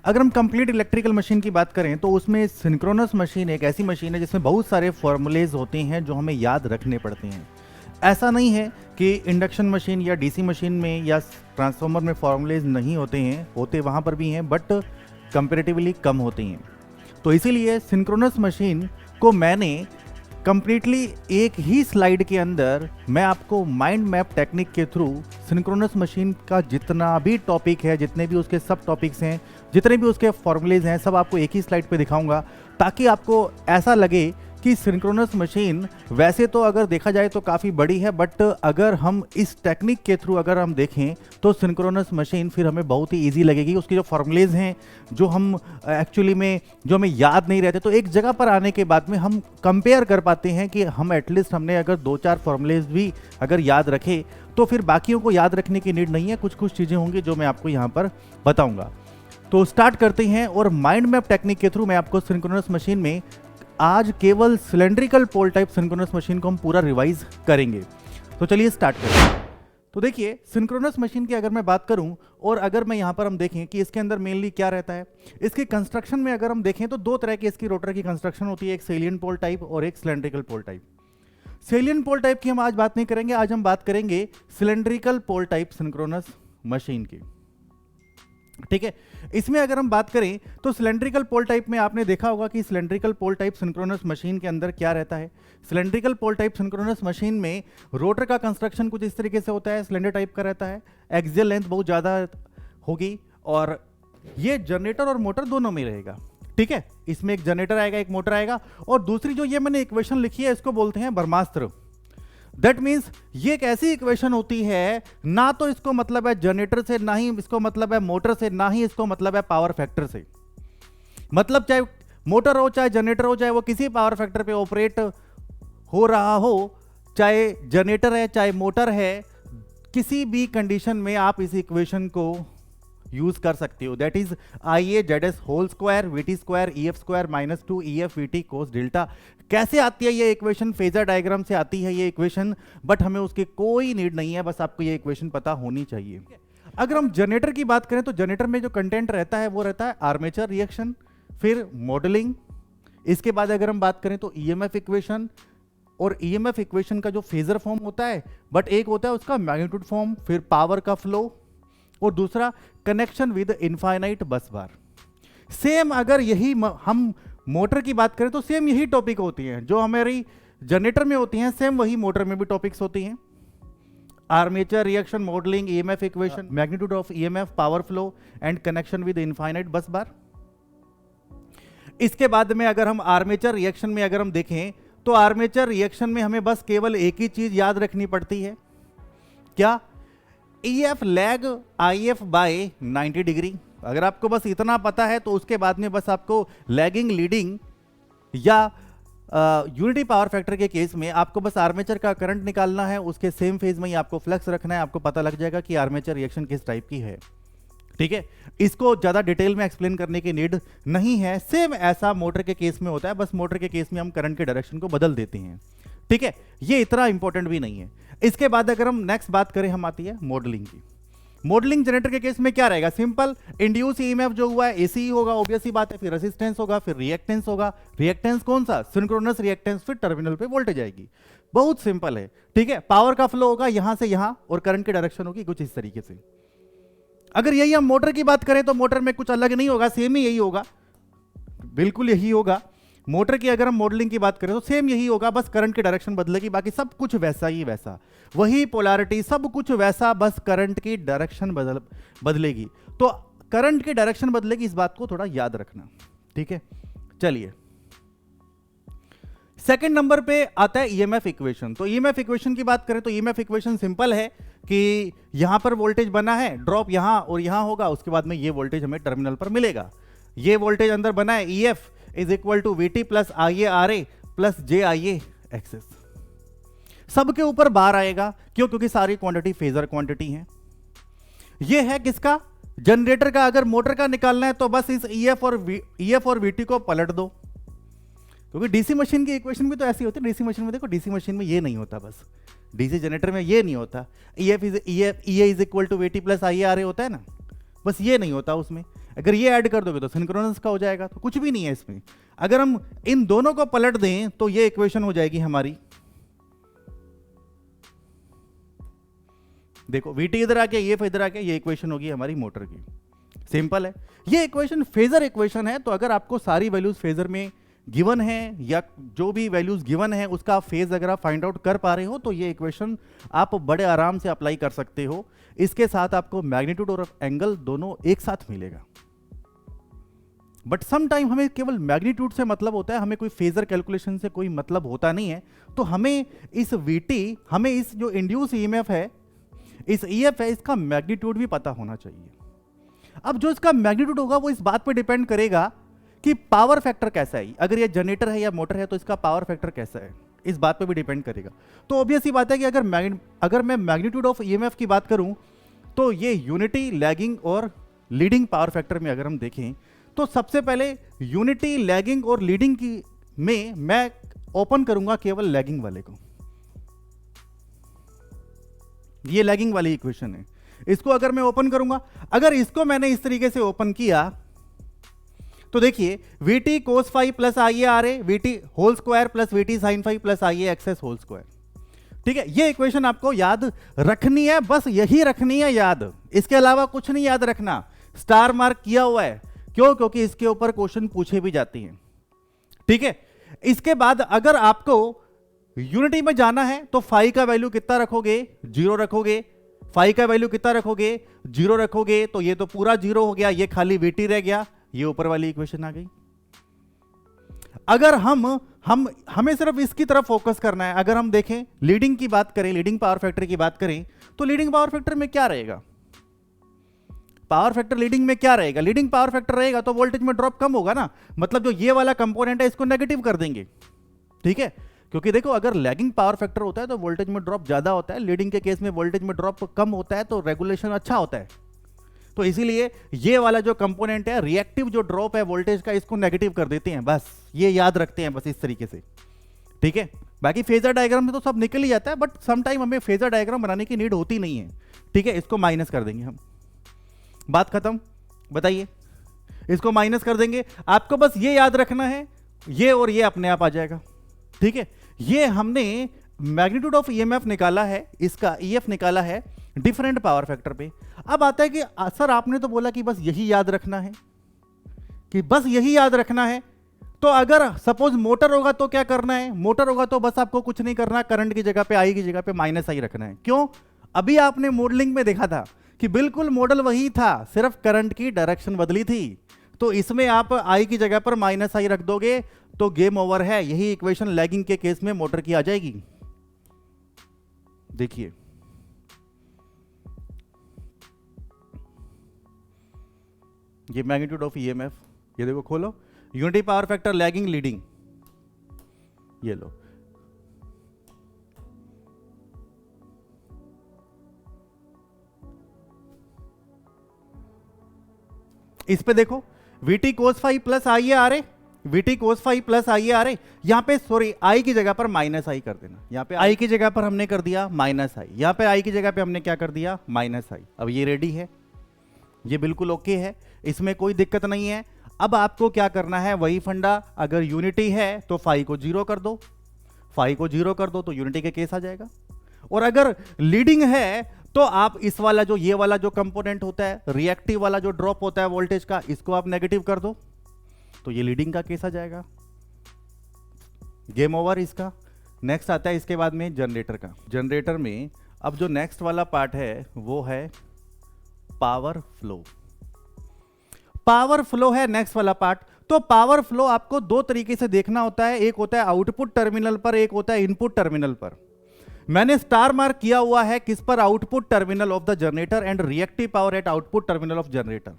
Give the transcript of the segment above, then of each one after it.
अगर हम complete electrical machine की बात करें तो उसमें सिंक्रोनस मशीन एक ऐसी मशीन है जिसमें बहुत सारे फॉर्मूलेज होते हैं जो हमें याद रखने पड़ते हैं। ऐसा नहीं है कि इंडक्शन मशीन या डीसी मशीन में या ट्रांसफार्मर में फॉर्मूलेज नहीं होते हैं, होते वहाँ पर भी हैं, बट कंपेरेटिवली कम होते हैं। तो इसीलिए सिंक्रोनस मशीन को मैंने कंप्लीटली एक ही स्लाइड के अंदर मैं आपको माइंड मैप टेक्निक के थ्रू सिंक्रोनस मशीन का जितना भी टॉपिक है, जितने भी उसके सब टॉपिक्स हैं, जितने भी उसके फॉर्मूलेज हैं, सब आपको एक ही स्लाइड पे दिखाऊंगा, ताकि आपको ऐसा लगे कि सिंक्रोनस मशीन वैसे तो अगर देखा जाए तो काफ़ी बड़ी है, बट अगर हम इस टेक्निक के थ्रू अगर हम देखें तो सिंक्रोनस मशीन फिर हमें बहुत ही इजी लगेगी। उसके जो फॉर्मूलेज हैं जो हम एक्चुअली में जो हमें याद नहीं रहते, तो एक जगह पर आने के बाद में हम कंपेयर कर पाते हैं कि हम एटलीस्ट हमने अगर 2-4 फॉर्मूलेज भी अगर याद रखे तो फिर बाकियों को याद रखने की नीड नहीं है। कुछ कुछ चीज़ें होंगी जो मैं आपको यहाँ पर बताऊँगा। तो स्टार्ट करते हैं और माइंड मैप टेक्निक के थ्रू मैं आपको सिंक्रोनस मशीन में आज केवल सिलेंड्रिकल पोल टाइप सिंक्रोनस मशीन को हम पूरा रिवाइज करेंगे। तो चलिए स्टार्ट करते हैं। तो देखिए सिंक्रोनस मशीन की अगर मैं बात करूं और अगर मैं यहां पर हम देखें कि इसके अंदर मेनली क्या रहता है, इसकी कंस्ट्रक्शन में अगर हम देखें तो दो तरह की इसकी रोटर की कंस्ट्रक्शन होती है, एक सेलियन पोल टाइप और एक सिलेंड्रिकल पोल टाइप। सेलियन पोल टाइप की हम आज बात नहीं करेंगे, आज हम बात करेंगे सिलेंड्रिकल पोल टाइप सिंक्रोनस मशीन की। ठीक है, इसमें अगर हम बात करें तो सिलेंड्रिकल पोल टाइप में आपने देखा होगा कि सिलेंड्रिकल पोल टाइप सिंक्रोनस मशीन के अंदर क्या रहता है। सिलेंड्रिकल पोल टाइप सिंक्रोनस मशीन में रोटर का कंस्ट्रक्शन कुछ इस तरीके से होता है, सिलेंडर टाइप का रहता है, एक्सियल लेंथ बहुत ज़्यादा होगी और ये जनरेटर और मोटर दोनों में रहेगा। ठीक है, इसमें एक जनरेटर आएगा, एक मोटर आएगा, और दूसरी जो ये मैंने इक्वेशन लिखी है इसको बोलते हैं ब्रह्मास्त्र। दैट मीन्स ये एक ऐसी इक्वेशन होती है, ना तो इसको मतलब है जनरेटर से, ना ही इसको मतलब है मोटर से, ना ही इसको मतलब है पावर फैक्टर से। मतलब चाहे मोटर हो चाहे जनरेटर हो, चाहे वो किसी पावर फैक्टर पे ऑपरेट हो रहा हो, चाहे जनरेटर है चाहे मोटर है, किसी भी कंडीशन में आप इस इक्वेशन को यूज कर सकते हो। That is I A Z S whole square V T square E F square minus 2 E F V T cos delta. कैसे आती है ये इक्वेशन? फेजर डायग्राम से आती है ये इक्वेशन, बट हमें उसकी कोई नीड नहीं है, बस आपको ये इक्वेशन पता होनी चाहिए। अगर हम जनरेटर की बात करें तो जनरेटर में जो कंटेंट रहता है वो रहता है आर्मेचर रिएक्शन, फिर मॉडलिंग, इसके बाद अगर हम बात करें तो ईएमएफ इक्वेशन, और ईएमएफ इक्वेशन का जो फेजर फॉर्म होता है, बट एक होता है उसका मैग्नीट्यूड फॉर्म, फिर पावर का फ्लो, और दूसरा कनेक्शन विद इनफाइनाइट बस बार। सेम अगर यही हम मोटर की बात करें तो सेम यही टॉपिक होती हैं जो हमारी जनरेटर में होती हैं, सेम वही मोटर में भी टॉपिक्स होती हैं। Armature reaction, modelling, EMF equation, magnitude of EMF, power flow and connection with infinite बस बार। इसके बाद में अगर हम आर्मेचर रिएक्शन में अगर हम देखें तो आर्मेचर रिएक्शन में हमें बस केवल एक ही चीज याद रखनी पड़ती है, क्या? EF lag IF by 90 degree. अगर आपको बस इतना पता है तो उसके बाद में बस आपको लैगिंग, लीडिंग या यूनिटी पावर फैक्टर के केस में आपको बस आर्मेचर का करंट निकालना है, उसके सेम फेज में ही आपको फ्लक्स रखना है, आपको पता लग जाएगा कि आर्मेचर रिएक्शन किस टाइप की है। ठीक है, इसको ज़्यादा डिटेल में एक्सप्लेन करने की नीड नहीं है। सेम ऐसा मोटर के केस में होता है, बस मोटर के केस में हम करंट के डायरेक्शन को बदल देते हैं। ठीक है, ये इतना इंपॉर्टेंट भी नहीं है। इसके बाद अगर हम नेक्स्ट बात करें, हम आती है मॉडलिंग की। मॉडलिंग जनरेटर के केस में क्या रहेगा? सिंपल इंड्यूस ईएमएफ जो हुआ है एसी होगा, ऑब्वियस ही बात है, फिर रेजिस्टेंस होगा, फिर रिएक्टेंस होगा। रिएक्टेंस कौन सा? सिंक्रोनस रिएक्टेंस, फिर टर्मिनल पे वोल्टेज आएगी। बहुत सिंपल है। ठीक है, पावर का फ्लो होगा यहां से यहां और करंट की डायरेक्शन होगी कुछ इस तरीके से। अगर यही हम मोटर की बात करें तो मोटर में कुछ अलग नहीं होगा, सेम ही यही होगा, बिल्कुल यही होगा। मोटर की अगर हम मॉडलिंग की बात करें तो सेम यही होगा, बस करंट की डायरेक्शन बदलेगी, बाकी सब कुछ वैसा ही वैसा, वही पोलैरिटी, सब कुछ वैसा, बस करंट की डायरेक्शन बदलेगी। तो करंट की डायरेक्शन बदलेगी, इस बात को थोड़ा याद रखना। ठीक है, चलिए सेकंड नंबर पे आता है ईएमएफ इक्वेशन। तो ईएमएफ इक्वेशन की बात करें तो ईएमएफ इक्वेशन सिंपल है कि यहां पर वोल्टेज बना है, ड्रॉप यहां और यहां होगा, उसके बाद में ये वोल्टेज हमें टर्मिनल पर मिलेगा। ये वोल्टेज अंदर बना है EF is equal to V T plus I A R A plus J I A X S. सबके ऊपर बार आएगा, क्यों? क्योंकि सारी क्वांटिटी फेजर क्वांटिटी है। ये है किसका? जनरेटर का। अगर मोटर का निकालना है तो बस इस ईएफ और वीटी को पलट दो, क्योंकि डीसी मशीन की इक्वेशन भी तो ऐसी होती है। डीसी मशीन में देखो, डीसी मशीन में ये नहीं होता, बस डीसी जनरेटर में ये नहीं होता। EF is equal to VT plus I A R A होता है ना, बस ये नहीं होता उसमें। अगर ये ऐड कर दोगे तो सिंक्रोनस का हो जाएगा, तो कुछ भी नहीं है इसमें। अगर हम इन दोनों को पलट दें तो ये इक्वेशन हो जाएगी हमारी, देखो VT इधर आ गया, ये इधर आ गया, ये इक्वेशन होगी हमारी मोटर की। सिंपल है, ये इक्वेशन फेजर इक्वेशन है। तो अगर आपको सारी वैल्यूज फेजर में गिवन है या जो भी वैल्यूज गिवन है उसका फेज अगर आप फाइंड आउट कर पा रहे हो तो ये इक्वेशन आप बड़े आराम से अप्लाई कर सकते हो। इसके साथ आपको मैग्नीट्यूड और एंगल दोनों एक साथ मिलेगा। बट सम टाइम हमें केवल मैग्नीट्यूड से मतलब होता है, हमें कोई फेजर कैलकुलेशन से कोई मतलब होता नहीं है। तो हमें इस VT, हमें इस जो इंड्यूस EMF है, इस EF है, इसका मैग्नीट्यूड भी पता होना चाहिए। अब जो इसका मैग्नीट्यूड होगा वो इस बात पे डिपेंड करेगा कि पावर फैक्टर कैसा है। अगर ये जनरेटर है या मोटर है तो इसका पावर फैक्टर कैसा है, इस बात पे भी डिपेंड करेगा। तो ऑब्वियस ही बात है कि अगर मैं मैग्नीट्यूड ऑफ EMF की बात करूं तो ये यूनिटी, लैगिंग और लीडिंग पावर फैक्टर में अगर हम देखें तो सबसे पहले यूनिटी, लैगिंग और लीडिंग की में मैं ओपन करूंगा केवल लैगिंग वाले को। ये लैगिंग वाली इक्वेशन है, इसको अगर मैं ओपन करूंगा, अगर इसको मैंने इस तरीके से ओपन किया तो देखिए VT cos phi plus IA RA, VT whole square plus VT sin phi plus IA XS whole square. ठीक है, ये इक्वेशन आपको याद रखनी है, बस यही रखनी है याद, इसके अलावा कुछ नहीं याद रखना। स्टार मार्क किया हुआ है, क्यों? क्योंकि इसके ऊपर क्वेश्चन पूछे भी जाते हैं। ठीक है, इसके बाद अगर आपको यूनिटी में जाना है तो फाई का वैल्यू कितना रखोगे? 0 रखोगे। फाई का वैल्यू कितना रखोगे? 0 रखोगे। तो ये तो पूरा 0 हो गया, ये खाली VT रह गया, ये ऊपर वाली इक्वेशन आ गई। अगर हमें सिर्फ इसकी तरफ फोकस करना है। अगर हम देखें लीडिंग की बात करें, लीडिंग पावर फैक्टर की बात करें तो लीडिंग पावर फैक्टर में क्या रहेगा? पावर फैक्टर लीडिंग में क्या रहेगा? लीडिंग पावर फैक्टर रहेगा तो वोल्टेज में ड्रॉप कम होगा ना, मतलब जो ये वाला कंपोनेंट है इसको नेगेटिव कर देंगे। ठीक है, क्योंकि देखो अगर लैगिंग पावर फैक्टर होता है तो वोल्टेज में ड्रॉप ज्यादा होता है, लीडिंग के केस में वोल्टेज में ड्रॉप कम होता है, तो रेगुलेशन अच्छा होता है। तो इसीलिए ये वाला जो कंपोनेंट है, रिएक्टिव जो ड्रॉप है वोल्टेज का, इसको नेगेटिव कर देते हैं। बस ये याद रखते हैं, बस इस तरीके से। ठीक है, बाकी फेजर डायग्राम में तो सब निकल ही जाता है, बट सम टाइम हमें फेजर डायग्राम बनाने की नीड होती नहीं है। ठीक है, इसको माइनस कर देंगे हम, बात खत्म। बताइए, इसको माइनस कर देंगे। आपको बस ये याद रखना है, ये और ये अपने आप आ जाएगा। ठीक है, ये हमने मैग्नीट्यूड ऑफ EMF निकाला है, इसका EF निकाला है डिफरेंट पावर फैक्टर पे। अब आता है कि सर आपने तो बोला कि बस यही याद रखना है, कि बस यही याद रखना है। तो अगर सपोज मोटर होगा तो क्या करना है? मोटर होगा तो बस आपको कुछ नहीं करना, करंट की जगह पे, आई की जगह पे माइनस आई रखना है। क्यों? अभी आपने मॉडलिंग में देखा था कि बिल्कुल मॉडल वही था, सिर्फ करंट की डायरेक्शन बदली थी। तो इसमें आप आई की जगह पर माइनस आई रख दोगे तो गेम ओवर है। यही इक्वेशन लैगिंग के केस में मोटर की आ जाएगी। देखिए, ये मैग्नीट्यूड ऑफ EMF, ये देखो, खोलो, unity power factor, lagging, leading, ये लो। इस पे देखो VT cos phi plus IA RA, VT cos phi plus IA RA। यहां पे सॉरी आई की जगह पर माइनस आई कर देना। यहां पे आई की जगह पर हमने कर दिया माइनस आई, यहां पे आई की जगह पे हमने क्या कर दिया? माइनस आई। अब ये रेडी है, ये बिल्कुल ओके है, इसमें कोई दिक्कत नहीं है। अब आपको क्या करना है? वही फंडा, अगर यूनिटी है तो फाई को 0 कर दो, फाई को 0 कर दो तो यूनिटी का केस आ जाएगा। और अगर लीडिंग है तो आप इस वाला जो, ये वाला जो कंपोनेंट होता है, रिएक्टिव वाला जो ड्रॉप होता है वोल्टेज का, इसको आप नेगेटिव कर दो तो ये लीडिंग का केस आ जाएगा। गेम ओवर इसका। नेक्स्ट आता है इसके बाद में जनरेटर का। जनरेटर में अब जो नेक्स्ट वाला पार्ट है वो है पावर फ्लो। पावर फ्लो है नेक्स्ट वाला पार्ट। तो पावर फ्लो आपको दो तरीके से देखना होता है, एक होता है आउटपुट टर्मिनल पर, एक होता है इनपुट टर्मिनल पर। मैंने स्टार मार्क किया हुआ है किस पर? Output terminal of the generator and reactive power at output terminal of generator.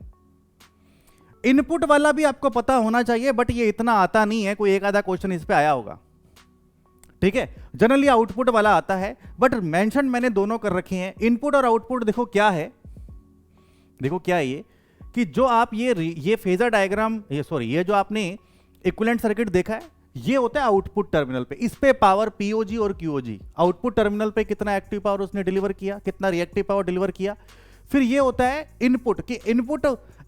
Input वाला भी आपको पता होना चाहिए, बट ये इतना आता नहीं है, कोई एक आधा क्वेश्चन इस पे आया होगा। ठीक है, जनरली आउटपुट वाला आता है, बट मेंशन मैंने दोनों कर रखे हैं। इनपुट और आउटपुट देखो क्या है, देखो क्या है ये, कि जो आप ये फेजर डायग्राम, ये जो आपने इक्विवेलेंट सर्किट देखा है, ये होता है आउटपुट टर्मिनल पे। इस पे पावर POG और QOG, आउटपुट टर्मिनल पे कितना एक्टिव पावर उसने डिलीवर किया, कितना रिएक्टिव पावर डिलीवर किया। फिर ये होता है इनपुट, कि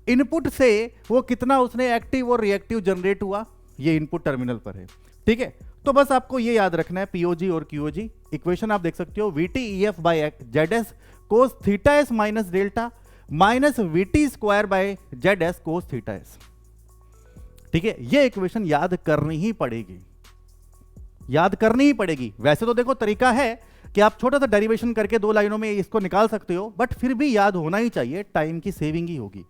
इनपुट से वो कितना उसने एक्टिव और रिएक्टिव जनरेट हुआ, ये इनपुट टर्मिनल पर है। ठीक है, तो बस आपको ये याद रखना है पीओजी और क्यूओजी। इक्वेशन आप देख सकते हो, VT EF by Z S cos theta S minus delta minus VT square by Z S cos theta S. ठीक है, ये इक्वेशन याद करनी ही पड़ेगी, याद करनी ही पड़ेगी। वैसे तो देखो तरीका है कि आप छोटा सा डेरिवेशन करके 2 लाइनों में इसको निकाल सकते हो, बट फिर भी याद होना ही चाहिए, टाइम की सेविंग ही होगी।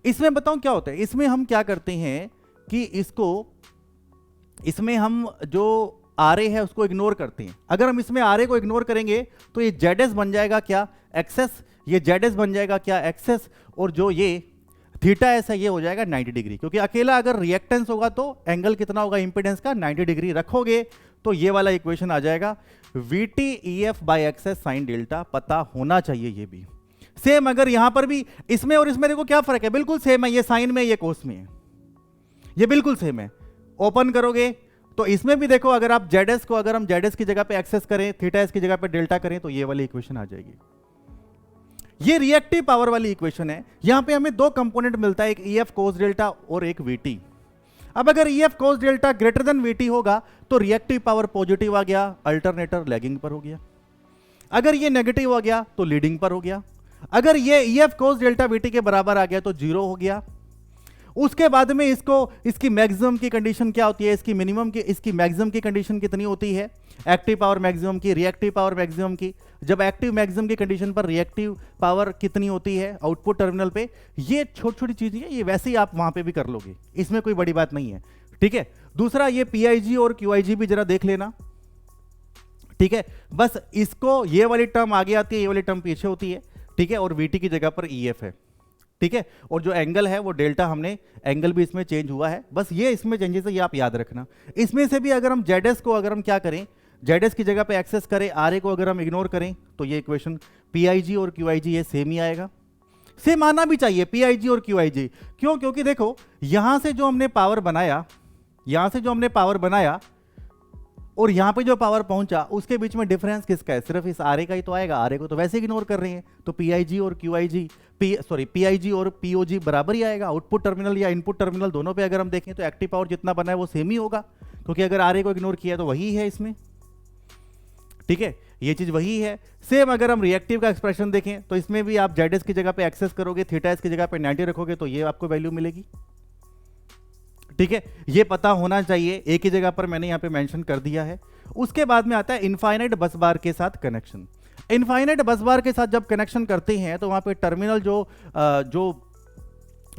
इसमें बताऊं क्या होता है, इसमें हम क्या करते हैं कि इसमें हम जो आरए है उसको इग्नोर करते हैं। अगर हम इसमें आरए को इग्नोर करेंगे तो ये जेड एस बन जाएगा क्या, एक्सेस, ये जेड एस बन जाएगा क्या, एक्सेस, और जो ये थीटा एस है ये हो जाएगा 90 डिग्री, क्योंकि अकेला अगर रिएक्टेंस होगा तो एंगल कितना होगा इंपेडेंस का, 90 डिग्री रखोगे तो ये वाला इक्वेशन आ जाएगा। VT EF bye access sine delta पता होना चाहिए। ये भी सेम, अगर यहां पर भी इसमें और इसमें देखो क्या फर्क है, बिल्कुल सेम है, ये साइन में ये कोस में है, ये बिल्कुल सेम है। ओपन करोगे तो इसमें भी देखो, अगर आप जेड एस को अगर हम जेड एस की जगह पे एक्सेस करें, थीटा एस की जगह पे डेल्टा करें, तो ये वाली इक्वेशन आ जाएगी। ये रिएक्टिव पावर वाली इक्वेशन है। यहां पे हमें 2 कंपोनेंट मिलता है, एक ईएफ कोस डेल्टा और एक वीटी। अब अगर ईएफ कोस डेल्टा ग्रेटर देन वीटी होगा तो रिएक्टिव पावर पॉजिटिव आ गया, अल्टरनेटर लैगिंग पर हो गया। अगर ये नेगेटिव हो गया तो लीडिंग पर हो गया। अगर ये ईएफ कोस डेल्टा वीटी के बराबर आ गया तो 0 हो गया। उसके बाद में इसकी मैक्सिमम की कंडीशन क्या होती है, इसकी मैक्सिमम की कंडीशन कितनी होती है, एक्टिव पावर मैक्सिमम की, रिएक्टिव पावर मैक्सिमम की। जब एक्टिव मैक्सिमम की कंडीशन पर रिएक्टिव पावर कितनी होती है आउटपुट टर्मिनल पे। ये छोटी छोटी चीजें हैं, ये वैसे ही आप वहां पे भी कर लोगे, इसमें कोई बड़ी बात नहीं है। ठीक है, दूसरा ये पीआईजी और क्यूआईजी भी जरा देख लेना। ठीक है, बस इसको ये वाली टर्म आगे आती है, ये वाली टर्म पीछे होती है। ठीक है, और वीटी की जगह पर ईएफ है। ठीक है, और जो एंगल है वो डेल्टा, हमने एंगल भी इसमें चेंज हुआ है। बस ये इसमें चेंजेस है, ये आप याद रखना। इसमें से भी अगर हम जेड एस को अगर हम क्या करें, जेड एस की जगह पे एक्सेस करें, आर ए को अगर हम इग्नोर करें, तो ये इक्वेशन पीआईजी और क्यूआईजी ये सेम ही आएगा। सेम आना भी चाहिए पीआईजी और क्यूआईजी। क्यों? क्योंकि देखो यहां से जो हमने पावर बनाया, यहां से जो हमने पावर बनाया और यहां पे जो पावर पहुंचा, उसके बीच में डिफरेंस किसका है, सिर्फ इस आरए का ही तो आएगा। आरए को तो वैसे इग्नोर कर रहे हैं, तो पीआईजी और क्यूआईजी पीआईजी और पीओजी बराबर ही आएगा। आउटपुट टर्मिनल या इनपुट टर्मिनल दोनों पे अगर हम देखें तो एक्टिव पावर जितना बना है वो सेम ही होगा, क्योंकि अगर आरए को इग्नोर किया तो वही है इसमें। ठीक है, ये चीज वही है। सेम अगर हम रिएक्टिव का एक्सप्रेशन देखें तो इसमें भी आप जेड एस की जगह पे एक्सेस करोगे, थीटा एस की जगह पे 90 रखोगे तो ये आपको वैल्यू मिलेगी। ठीक है, ये पता होना चाहिए, एक ही जगह पर मैंने यहां पे मेंशन कर दिया है। उसके बाद में आता है इनफाइनाइट बस बार के साथ कनेक्शन। इनफाइनाइट बस बार के साथ जब कनेक्शन करते हैं तो वहां पे टर्मिनल जो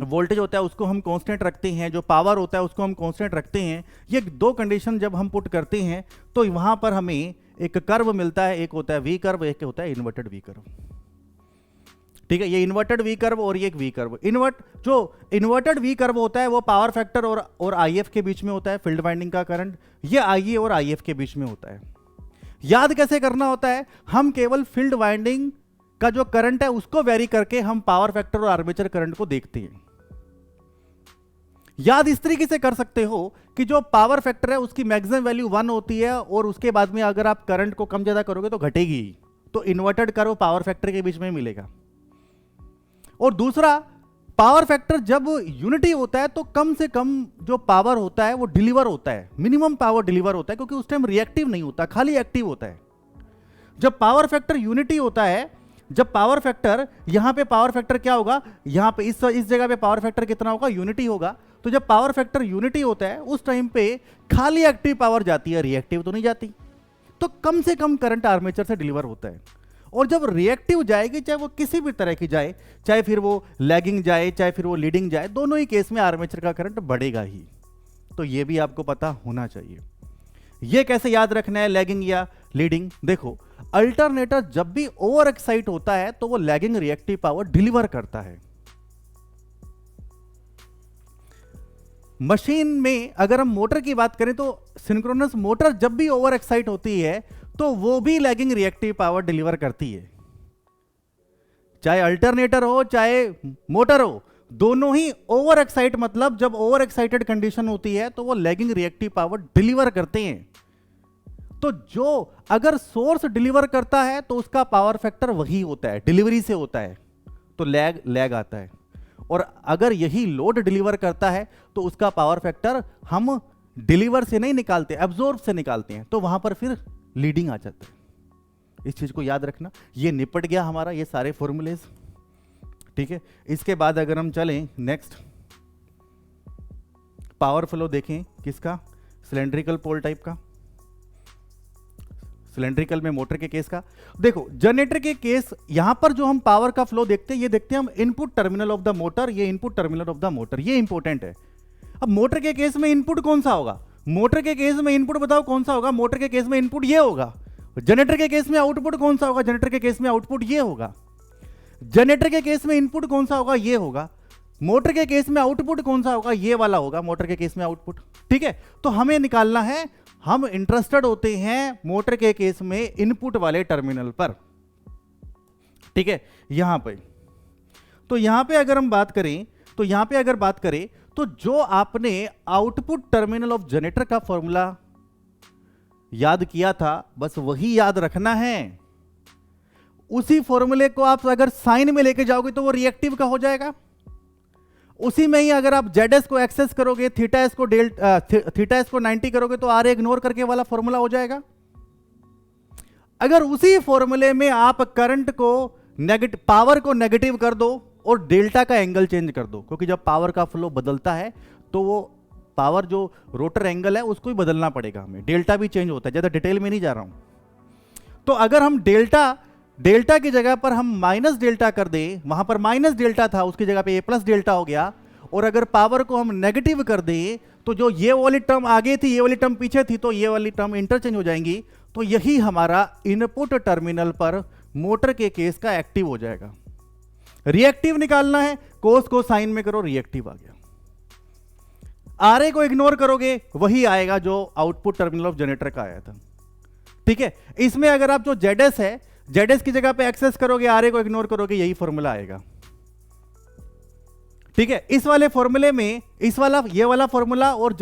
वोल्टेज होता है उसको हम कांस्टेंट रखते हैं, जो पावर होता है उसको हम कांस्टेंट रखते हैं। ये 2 कंडीशन जब हम पुट करते हैं तो वहां पर हमें एक कर्व मिलता है, एक होता है वी कर्व, एक होता है इन्वर्टेड वी कर्व। ठीक है, ये इन्वर्टेड वी कर्व और ये एक वी कर्व। जो इन्वर्टेड वी कर्व होता है वो पावर फैक्टर और आईएफ के बीच में होता है, फील्ड वाइंडिंग का करंट, ये आईए और आईएफ के बीच में होता है। याद कैसे करना होता है, हम केवल फील्ड वाइंडिंग का जो करंट है उसको वेरी करके हम पावर फैक्टर और आर्मेचर करंट को देखते हैं। याद इस तरीके से कर सकते हो कि जो पावर फैक्टर है उसकी मैक्सिमम वैल्यू 1 होती है और उसके बाद में अगर आप करंट को कम ज्यादा करोगे तो घटेगी, तो इन्वर्टेड कर्व पावर फैक्टर के बीच में मिलेगा। और दूसरा, पावर फैक्टर जब यूनिटी होता है तो कम से कम जो पावर होता है वो डिलीवर होता है, मिनिमम पावर डिलीवर होता है, क्योंकि उस टाइम रिएक्टिव नहीं होता, खाली एक्टिव होता है। जब पावर फैक्टर यूनिटी होता है, जब पावर फैक्टर यहां पे पावर फैक्टर क्या होगा, यहां पे इस जगह पे पावर फैक्टर कितना होगा, यूनिटी होगा। तो जब पावर फैक्टर यूनिटी होता है उस टाइम पे खाली एक्टिव पावर जाती है, रिएक्टिव तो नहीं जाती, तो कम से कम करंट आर्मेचर से डिलीवर होता है। और जब रिएक्टिव जाएगी, चाहे वो किसी भी तरह की जाए, चाहे फिर वो लैगिंग जाए, चाहे फिर वो लीडिंग जाए, दोनों ही केस में आर्मेचर का करंट बढ़ेगा ही। तो ये भी आपको पता होना चाहिए। ये कैसे याद रखना है, लैगिंग या लीडिंग? देखो, अल्टरनेटर जब भी ओवर एक्साइट होता है तो वो लैगिंग रिएक्टिव पावर डिलीवर करता है। मशीन में अगर हम मोटर की बात करें तो सिंक्रोनस मोटर जब भी ओवर एक्साइट होती है तो वो भी लैगिंग रिएक्टिव पावर डिलीवर करती है। चाहे अल्टरनेटर हो चाहे मोटर हो, दोनों ही ओवर एक्साइट, मतलब जब ओवर एक्साइटेड कंडीशन होती है तो वो लैगिंग रिएक्टिव पावर डिलीवर करते हैं। तो जो अगर सोर्स डिलीवर करता है तो उसका पावर फैक्टर वही होता है, डिलीवरी से होता है। तो लैग आता है। और अगर यही लोड डिलीवर करता है तो उसका पावर फैक्टर हम डिलीवर से नहीं निकालते, एब्जॉर्ब से निकालते हैं, तो वहां पर फिर लीडिंग आ जाता है। इस चीज को याद रखना। ये निपट गया हमारा ये सारे फॉर्मूलेज, ठीक है। इसके बाद अगर हम चलें नेक्स्ट, पावर फ्लो देखें किसका, सिलेंड्रिकल पोल टाइप का, सिलेंड्रिकल में मोटर के केस का। देखो जनरेटर के केस, यहां पर जो हम पावर का फ्लो देखते हैं, ये देखते हैं हम input terminal of the motor, ये input terminal of the motor, ये इंपॉर्टेंट है। अब मोटर के केस में इनपुट कौन सा होगा, मोटर के केस में इनपुट बताओ कौन सा होगा, मोटर के केस में इनपुट ये होगा। जनरेटर के केस में आउटपुट कौन सा होगा, जनरेटर के केस में आउटपुट ये होगा। जनरेटर के केस में इनपुट कौन सा होगा, ये होगा। मोटर के केस में आउटपुट कौन सा होगा, ये वाला होगा, मोटर के केस में आउटपुट, ठीक है। तो हमें निकालना है, हम इंटरेस्टेड होते हैं मोटर के केस में इनपुट वाले टर्मिनल पर, ठीक है, यहां पे। तो यहां पे अगर हम बात करें, तो यहां पे अगर बात करें तो जो आपने आउटपुट टर्मिनल ऑफ जनरेटर का फॉर्मूला याद किया था, बस वही याद रखना है। उसी फॉर्मूले को आप अगर साइन में लेके जाओगे तो वो रिएक्टिव का हो जाएगा। उसी में ही अगर आप जेड को एक्सेस करोगे, थीटा एस को 90 करोगे तो आर इग्नोर करके वाला फॉर्मूला हो जाएगा। अगर उसी फॉर्मूले में आप करंट को नेगेटिव, पावर को नेगेटिव कर दो और डेल्टा का एंगल चेंज कर दो, क्योंकि जब पावर का फ्लो बदलता है तो वो पावर जो रोटर एंगल है उसको ही बदलना पड़ेगा हमें, डेल्टा भी चेंज होता है, ज्यादा डिटेल में नहीं जा रहा हूं। तो अगर हम डेल्टा की जगह पर हम माइनस डेल्टा कर दें, वहां पर माइनस डेल्टा था उसकी जगह पे ए प्लस डेल्टा हो गया, और अगर पावर को हम नेगेटिव कर दें तो जो ये वाली टर्म आगे थी, ये वाली टर्म पीछे थी, तो ये वाली टर्म इंटरचेंज हो जाएंगी। तो यही हमारा इनपुट टर्मिनल पर मोटर के केस का एक्टिव हो जाएगा। रिएक्टिव निकालना है, कोस को साइन में करो, रिएक्टिव आ गया। आरए को इग्नोर करोगे वही आएगा जो आउटपुट टर्मिनल ऑफ जनरेटर का आया था, ठीक है। इसमें अगर आप जो जेडएस है, जेडएस की जगह पे एक्सेस करोगे, आरए को इग्नोर करोगे, यही फॉर्मूला आएगा, ठीक है। इस वाले फॉर्मूले में इस वाला, ये वाला फॉर्मूला और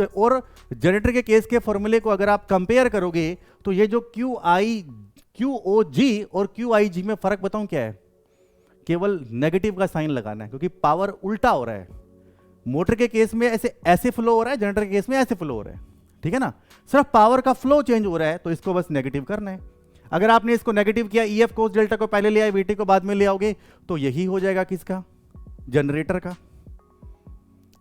जनरेटर के केस के फॉर्मूले को अगर आप कंपेयर करोगे तो ये जो QOG और QIG में फर्क बताऊं क्या है, केवल नेगेटिव का साइन लगाना है, क्योंकि पावर उल्टा हो रहा है। मोटर के केस में ऐसे फ्लो हो रहा है, जनरेटर के केस में ऐसे फ्लो हो रहा है, ठीक है ना। सिर्फ पावर का फ्लो चेंज हो रहा है, तो इसको बस नेगेटिव करना है। अगर आपने इसको नेगेटिव किया, EF कोस डेल्टा को पहले ले आए, VT को बाद में ले आओगे, तो यही हो जाएगा किसका, जनरेटर का,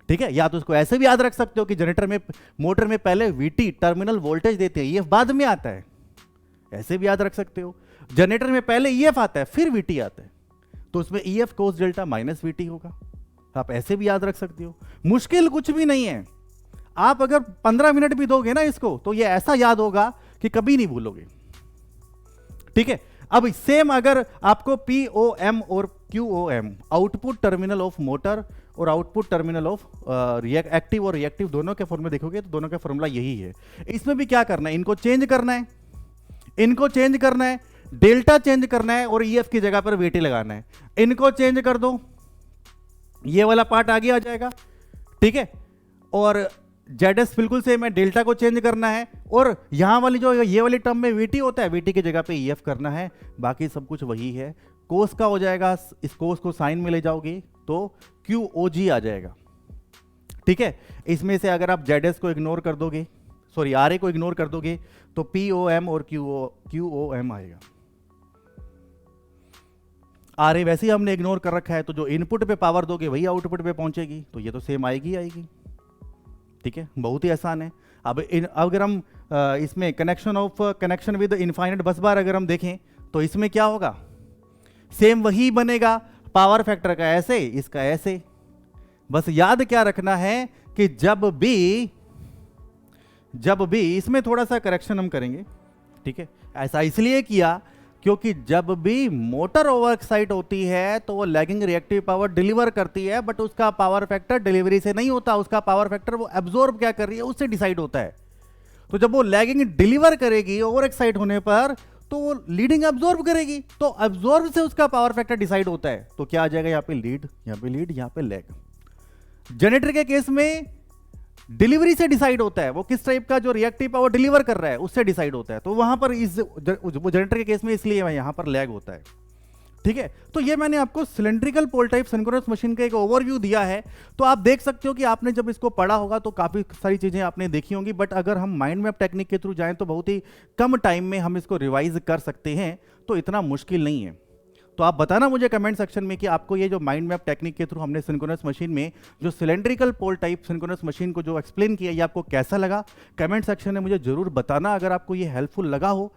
ठीक है। या तो उसको ऐसे भी याद रख सकते हो कि जनरेटर में, मोटर में पहले VT टर्मिनल वोल्टेज देते हैं, EF बाद में आता है, ऐसे भी याद रख सकते हो। जनरेटर में पहले EF आता है फिर VT आता है, तो उसमें EF कोस डेल्टा माइनस VT होगा, आप ऐसे भी याद रख सकते हो। मुश्किल कुछ भी नहीं है, आप अगर 15 मिनट भी दोगे ना इसको, तो ये ऐसा याद होगा कि कभी नहीं भूलोगे, ठीक है। अब सेम अगर आपको POM और QOM, output terminal of motor और आउटपुट टर्मिनल ऑफ एक्टिव और रिएक्टिव, दोनों के फॉर्मूले देखोगे तो दोनों का फॉर्मूला यही है। इसमें भी क्या करना है, इनको चेंज करना है, इनको चेंज करना है, डेल्टा चेंज करना है और EF की जगह पर VT लगाना है। इनको चेंज कर दो, ये वाला पार्ट आगे आ जाएगा, ठीक है। और जेडएस बिल्कुल सेम है, डेल्टा को चेंज करना है, और यहां वाली जो ये वाली टर्म में VT होता है, VT की जगह पे EF करना है, बाकी सब कुछ वही है। कोस का हो जाएगा, इस कोस को साइन में ले जाओगे तो QOG आ जाएगा, ठीक है। इसमें से अगर आप जेडएस को इग्नोर कर दोगे, सॉरी आरए को इग्नोर कर दोगे, तो POM और QOM आएगा। आरए वैसे ही हमने इग्नोर कर रखा है, तो जो इनपुट पे पावर दोगे वही आउटपुट पे पहुंचेगी, तो ये तो सेम आएगी, ठीक है। बहुत ही आसान है। अब अगर हम इसमें कनेक्शन विद इनफाइनाइट बस बार अगर हम देखें तो इसमें क्या होगा, सेम वही बनेगा, पावर फैक्टर का ऐसे, इसका ऐसे। बस याद क्या रखना है कि जब भी इसमें थोड़ा सा करेक्शन हम करेंगे, ठीक है। ऐसा इसलिए किया क्योंकि जब भी मोटर ओवर एक्साइट होती है तो वो लैगिंग रिएक्टिव पावर डिलीवर करती है, बट उसका पावर फैक्टर डिलीवरी से नहीं होता, उसका पावर फैक्टर वो एब्जॉर्ब क्या कर रही है उससे डिसाइड होता है। तो जब वो लैगिंग डिलीवर करेगी ओवर एक्साइट होने पर, तो वो लीडिंग एब्जॉर्ब करेगी, तो एब्जॉर्ब से उसका पावर फैक्टर डिसाइड होता है। तो क्या आ जाएगा, यहाँ पे लीड, यहाँ पे लैग। जनरेटर के केस में डिलीवरी से डिसाइड होता है, वो किस टाइप का जो रिएक्टिव पावर डिलीवर कर रहा है उससे डिसाइड होता है। तो वहां पर इस जनरेटर के केस में इसलिए यहां पर लैग होता है, ठीक है, तो ये मैंने आपको सिलेंड्रिकल पोल टाइप सिंक्रोनस मशीन का एक ओवरव्यू दिया है। तो आप देख सकते हो कि आपने जब इसको पढ़ा होगा तो काफ़ी सारी चीज़ें आपने देखी होंगी, बट अगर हम माइंड मैप टेक्निक के थ्रू जाएं तो बहुत ही कम टाइम में हम इसको रिवाइज कर सकते हैं, तो इतना मुश्किल नहीं है। तो आप बताना मुझे कमेंट सेक्शन में कि आपको ये जो माइंड मैप टेक्निक के थ्रू हमने सिंक्रोनस मशीन में जो सिलेंड्रिकल पोल टाइप सिंक्रोनस मशीन को जो एक्सप्लेन किया, ये आपको कैसा लगा। कमेंट सेक्शन में मुझे जरूर बताना अगर आपको ये हेल्पफुल लगा हो।